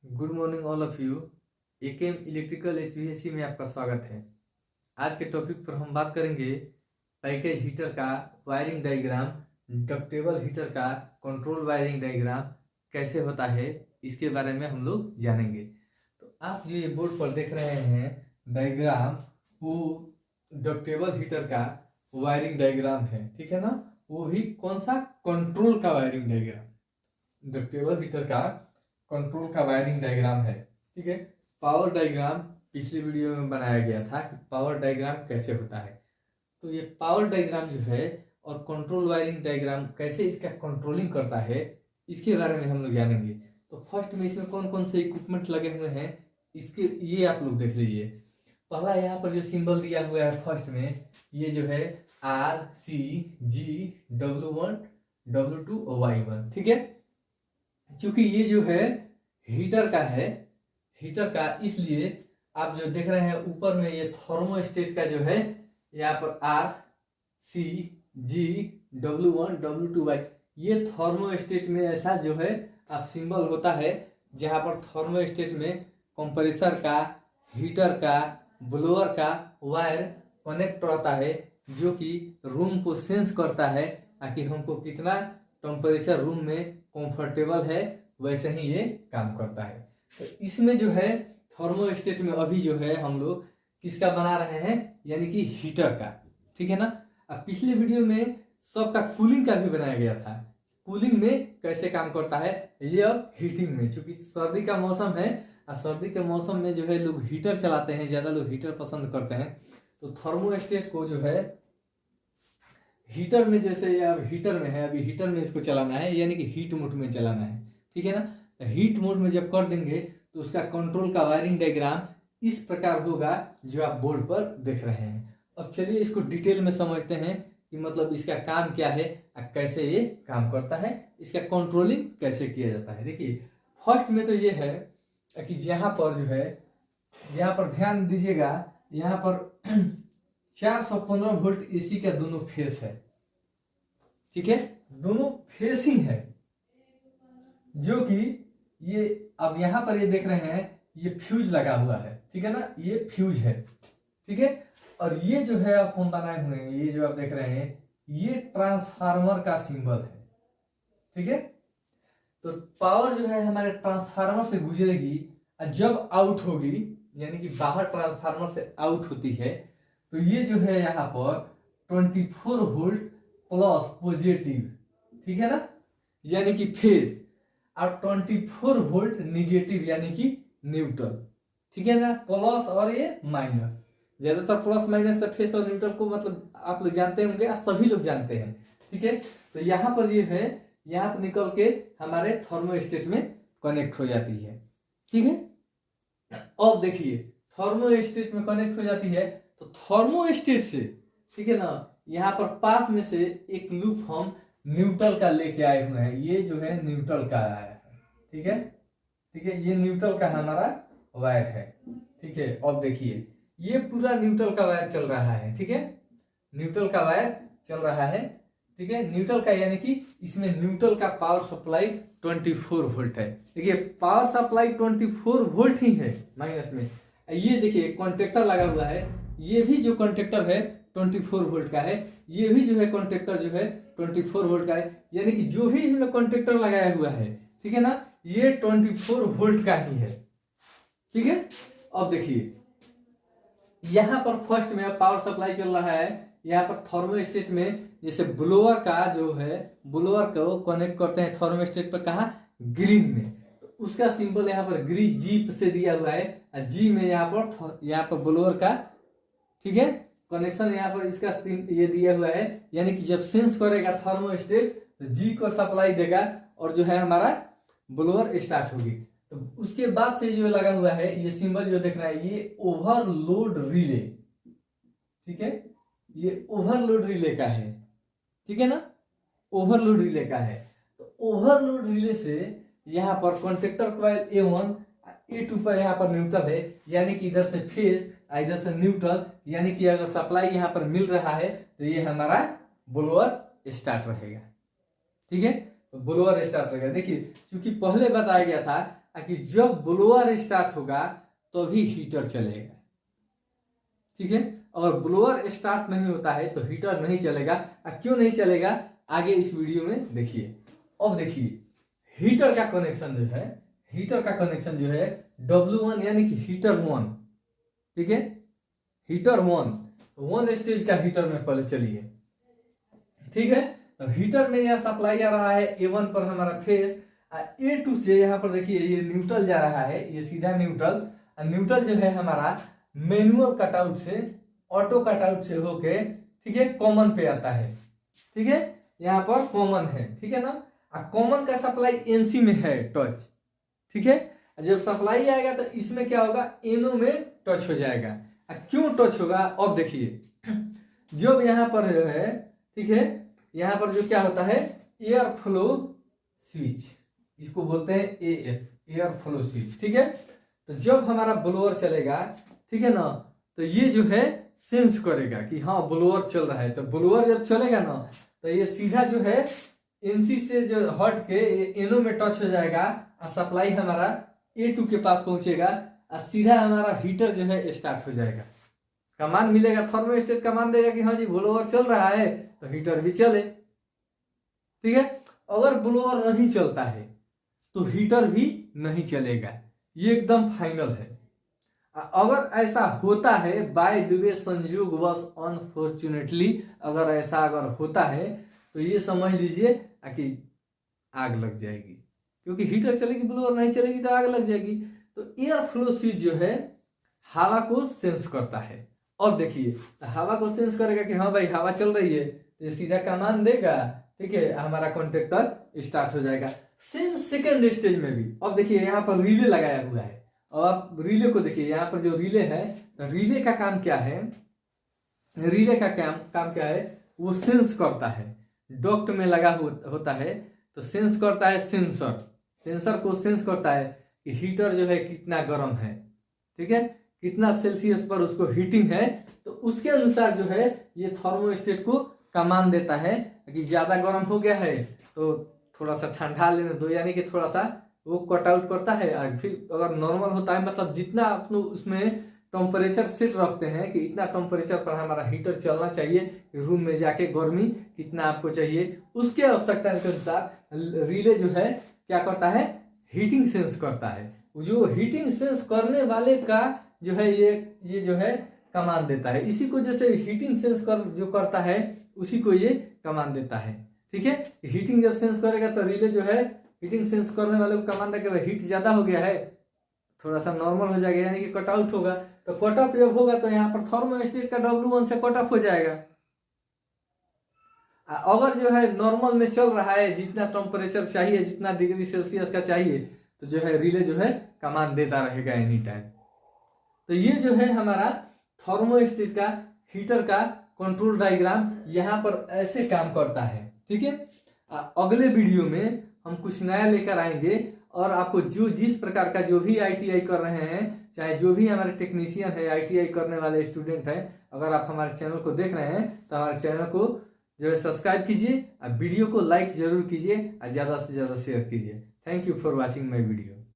Good morning all of you. AKM electrical HVAC में आपका स्वागत है। आज के टॉपिक पर हम बात करेंगे पैकेज हीटर का वायरिंग डायग्राम, डक्टेबल हीटर का कंट्रोल वायरिंग डायग्राम कैसे होता है, इसके बारे में हम लोग जानेंगे। तो आप जो ये बोर्ड पर देख रहे हैं डायग्राम, वो डक्टेबल हीटर का वायरिंग डायग्राम है, ठीक है ना। वो भी कौन सा? कंट्रोल का वायरिंग डायग्राम। डक्टेबल हीटर का कंट्रोल का वायरिंग डायग्राम है, ठीक है। पावर डायग्राम पिछले वीडियो में बनाया गया था कि पावर डायग्राम कैसे होता है। तो ये पावर डायग्राम जो है और कंट्रोल वायरिंग डायग्राम कैसे इसका कंट्रोलिंग करता है, इसके बारे में हम लोग जानेंगे। तो फर्स्ट में इसमें कौन कौन से इक्विपमेंट लगे हुए हैं, इसके ये आप लोग देख लीजिए। पहला यहाँ पर जो सिंबल दिया हुआ है फर्स्ट में, ये जो है RCG W1 W2 और Y1, ठीक है। क्योंकि ये जो है हीटर का है, हीटर का, इसलिए आप जो देख रहे हैं ऊपर में ये थर्मोस्टेट का जो है यहाँ पर RCG W1 W2 Y, ये थर्मोस्टेट में ऐसा जो है आप सिंबल होता है जहाँ पर थर्मोस्टेट में कंप्रेसर का, हीटर का, ब्लोअर का वायर कनेक्ट रहता है, जो कि रूम को सेंस करता है ताकि हमको कितना टेम्परेचर रूम में कंफर्टेबल है, वैसे ही ये काम करता है। तो इसमें जो है थर्मोस्टेट में अभी जो है हम लोग किसका बना रहे हैं, यानी कि हीटर का, ठीक है ना। अब पिछले वीडियो में सबका कूलिंग का भी बनाया गया था, कूलिंग में कैसे काम करता है ये। अब हीटिंग में, चूंकि सर्दी का मौसम है और सर्दी के मौसम में जो है लोग हीटर चलाते हैं, ज़्यादा लोग हीटर पसंद करते हैं। तो थर्मोस्टेट को जो है हीटर में, जैसे अब हीटर में है, अभी हीटर में इसको चलाना है, यानी कि हीट मोड में चलाना है, ठीक है ना। तो हीट मोड में जब कर देंगे तो उसका कंट्रोल का वायरिंग डायग्राम इस प्रकार होगा जो आप बोर्ड पर देख रहे हैं। अब चलिए इसको डिटेल में समझते हैं कि मतलब इसका काम क्या है और कैसे ये काम करता है, इसका कंट्रोलिंग कैसे किया जाता है। देखिए फर्स्ट में तो ये है कि यहाँ पर जो है, यहाँ पर ध्यान दीजिएगा, यहाँ पर 415 वोल्ट एसी का दोनों फेस है, ठीक है, दोनों फेस ही है। जो कि ये अब यहाँ पर ये देख रहे हैं, ये फ्यूज लगा हुआ है, ठीक है ना, ये फ्यूज है, ठीक है। और ये जो है आप हम बनाए हुए हैं, ये जो आप देख रहे हैं, ये ट्रांसफार्मर का सिंबल है, ठीक है। तो पावर जो है हमारे ट्रांसफार्मर से गुजरेगी और जब आउट होगी, यानी कि बाहर ट्रांसफार्मर से आउट होती है, तो ये जो है यहाँ पर 24 वोल्ट प्लस पॉजिटिव, ठीक है ना, यानी कि फेस, और 24 वोल्ट निगेटिव यानी कि न्यूट्रल, ठीक है ना। प्लस और ये माइनस, ज्यादातर प्लस माइनस से फेस और न्यूट्रल को मतलब आप लोग जानते होंगे, सभी लोग जानते हैं, ठीक है। तो यहाँ पर ये है, यहाँ पर निकल के हमारे थर्मोस्टेट में कनेक्ट हो जाती है, ठीक है। अब देखिए थर्मोस्टेट में कनेक्ट हो जाती है, तो थर्मोस्टेट से, ठीक है ना, यहाँ पर पास में से एक लूप हम न्यूट्रल का लेके आए हुए हैं। ये जो है न्यूट्रल का आया है, ठीक है, ठीक है, ये न्यूट्रल का हमारा वायर है, ठीक है। अब देखिए ये पूरा न्यूट्रल का वायर चल रहा है, ठीक है, न्यूट्रल का वायर चल रहा है, ठीक है। न्यूट्रल का यानी कि इसमें न्यूट्रल का पावर सप्लाई 24 वोल्ट है। देखिए पावर सप्लाई 24 वोल्ट ही है माइनस में। ये देखिए कॉन्ट्रेक्टर लगा हुआ है, ये भी जो कॉन्ट्रेक्टर है 24 वोल्ट का है, ये भी जो है कॉन्ट्रेक्टर जो है 24 वोल्ट का है, यानी कि जो भी इसमें कॉन्ट्रेक्टर लगाया हुआ है, ठीक है ना, ये 24 वोल्ट का ही है, ठीक है। अब देखिए यहाँ पर फर्स्ट में पावर सप्लाई चल रहा है, यहाँ पर थर्मोस्टेट में जैसे ब्लोअर का जो है, ब्लोअर को कनेक्ट करते हैं थर्मोस्टेट पर, कहाँ? ग्रीन में, तो उसका सिंबल यहाँ पर ग्रीन जी से दिया हुआ है, और जी में यहाँ पर ब्लोअर का, ठीक है, कनेक्शन यहाँ पर इसका ये दिया हुआ है, यानी कि जब सेंस करेगा थर्मोस्टेट तो जी को सप्लाई देगा और जो है हमारा ब्लोअर स्टार्ट होगी। तो उसके बाद से जो लगा हुआ है ये सिंबल जो देख रहा है, ये ओवरलोड रिले, ठीक है, ये ओवरलोड रिले का है, ठीक है ना, ओवरलोड रिले का है। तो ओवरलोड रिले से यहाँ पर कॉन्ट्रेक्टर कॉइल A1 A2 पर यहाँ पर न्यूट्रल है, यानी कि इधर से फेस इधर से न्यूट्रल, यानी कि अगर सप्लाई यहाँ पर मिल रहा है तो ये हमारा ब्लोअर स्टार्ट रहेगा, ठीक है, तो ब्लोअर स्टार्ट रहेगा। देखिए क्योंकि पहले बताया गया था कि जब ब्लोअर स्टार्ट होगा तभी हीटर चलेगा। ठीक है, अगर ब्लोअर स्टार्ट नहीं होता है तो हीटर नहीं चलेगा। क्यों नहीं चलेगा आगे इस वीडियो में देखिए। अब देखिए हीटर का कनेक्शन जो है, हीटर का कनेक्शन जो है W1 यानी कि हीटर 1। ठीक है, हीटर 1 स्टेज का हीटर में पहले चलिए। ठीक है, तो हीटर में यह सप्लाई आ रहा है A1 पर हमारा फेस, A2 से यहाँ पर देखिए ये न्यूट्रल जा रहा है, ये सीधा न्यूट्रल। न्यूट्रल जो है हमारा मैनुअल कटआउट से ऑटो कटआउट से होके, ठीक है, कॉमन पे आता है। ठीक है, यहाँ पर कॉमन है, ठीक है ना। कॉमन का सप्लाई NC में है टच। ठीक है, जब सप्लाई आएगा तो इसमें क्या होगा, NO में टच हो जाएगा। क्यों टच होगा अब देखिए, जब यहाँ पर है, ठीक है, यहाँ पर जो क्या होता है एयर फ्लो स्विच, इसको बोलते हैं AF, एयर फ्लो स्विच। ठीक है, तो जब हमारा ब्लोअर चलेगा, ठीक है ना, तो ये जो है सेंस करेगा कि हाँ ब्लोअर चल रहा है। तो ब्लोअर जब चलेगा ना तो ये सीधा जो है NC से जो हट के ये NO में टच हो जाएगा और सप्लाई हमारा A2 के पास पहुंचेगा और सीधा हमारा हीटर जो है स्टार्ट हो जाएगा। कमांड मिलेगा, थर्मोस्टेट कमांड देगा कि हाँ जी ब्लोअर चल रहा है तो हीटर भी चले। ठीक है, अगर ब्लोअर नहीं चलता है तो हीटर भी नहीं चलेगा, ये एकदम फाइनल है। अगर ऐसा होता है बाय द वे, संयोगवश, अनफॉर्चुनेटली अगर ऐसा अगर होता है तो ये समझ लीजिए कि आग लग जाएगी, क्योंकि हीटर चलेगी ब्लोअर नहीं चलेगी तो आग लग जाएगी। तो एयर फ्लो स्विच जो है हवा को सेंस करता है। और देखिए हवा को सेंस करेगा कि हाँ भाई हवा चल रही है तो सीधा कमांड देगा। ठीक है, हमारा कॉन्ट्रैक्टर स्टार्ट हो जाएगा। सेम सेकेंड स्टेज में भी अब देखिए यहाँ पर रिले लगाया हुआ है। और आप रिले को देखिए, यहाँ पर जो रिले है, रिले का काम क्या है, रिले का काम क्या है, वो सेंस करता है। डॉक्ट में लगा होता है तो सेंस करता है, सेंसर को सेंस करता है कि हीटर जो है कितना गर्म है। ठीक है, कितना सेल्सियस पर उसको हीटिंग है, तो उसके अनुसार जो है ये थर्मोस्टेट को कमांड देता है कि ज्यादा गर्म हो गया है तो थोड़ा सा ठंडा लेने दो, यानी कि थोड़ा सा वो कट आउट करता है। और फिर अगर नॉर्मल होता है, मतलब जितना अपने उसमें टेम्परेचर सेट रखते हैं कि इतना टेम्परेचर पर हमारा हीटर चलना चाहिए, रूम में जाके गर्मी कितना आपको चाहिए, उसके आवश्यकता के अनुसार रिले जो है क्या करता है, हीटिंग सेंस करता है। जो हीटिंग सेंस करने वाले का जो है ये जो है कमांड देता है। इसी को जैसे हीटिंग सेंस जो करता है उसी को ये कमांड देता है। ठीक है, हीटिंग जब सेंस करेगा तो रिले जो है हीटिंग सेंस करने वाले को कमांड देगा हीट ज्यादा हो गया है, थोड़ा सा नॉर्मल हो जाएगा, यानी कि कट आउट होगा। तो कट ऑफ जब होगा तो यहाँ पर थर्मोस्टेट का W1 से कट ऑफ हो जाएगा। अगर जो है नॉर्मल में चल रहा है, जितना टेम्परेचर चाहिए, जितना डिग्री सेल्सियस का चाहिए, तो जो है रिले जो है कमांड देता रहेगा एनी टाइम। तो ये जो है हमारा थर्मोस्टेट का हीटर का कंट्रोल डायग्राम यहाँ पर ऐसे काम करता है। ठीक है, अगले वीडियो में हम कुछ नया लेकर आएंगे और आपको जो जिस प्रकार का जो भी ITI कर रहे हैं, चाहे जो भी हमारे टेक्नीशियन है, ITI करने वाले स्टूडेंट हैं, अगर आप हमारे चैनल को देख रहे हैं तो हमारे चैनल को जो है सब्सक्राइब कीजिए, वीडियो को लाइक जरूर कीजिए और ज़्यादा से ज़्यादा शेयर कीजिए। Thank you for watching my video.